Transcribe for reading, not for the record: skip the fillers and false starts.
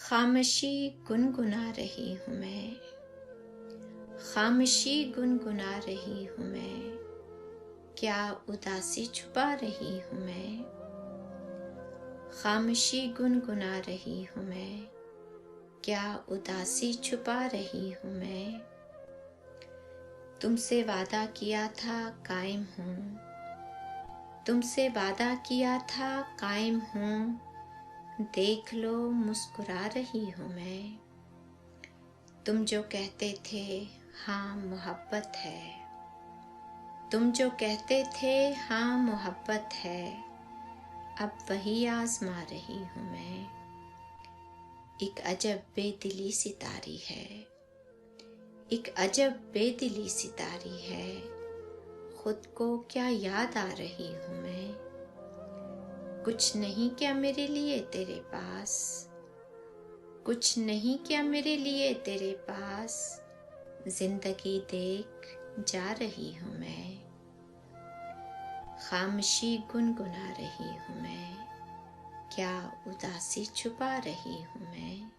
खामोशी गुनगुना रही हूँ मैं, खामोशी गुनगुना रही हूँ मैं, क्या उदासी छुपा रही हूँ मैं। खामोशी गुनगुना रही हूँ मैं, क्या उदासी छुपा रही हूँ मैं। तुमसे वादा किया था कायम हूँ, तुमसे वादा किया था कायम हूँ, देख लो मुस्कुरा रही हूँ मैं। तुम जो कहते थे हाँ मोहब्बत है, तुम जो कहते थे हाँ मोहब्बत है, अब वही आजमा रही हूँ मैं। एक अजब बेदिली सितारी है, एक अजब बेदिली सितारी है, खुद को क्या याद आ रही हूँ मैं। कुछ नहीं क्या मेरे लिए तेरे पास, कुछ नहीं क्या मेरे लिए तेरे पास, जिंदगी देख जा रही हूँ मैं। खामोशी गुनगुना रही हूँ मैं, क्या उदासी छुपा रही हूँ मैं।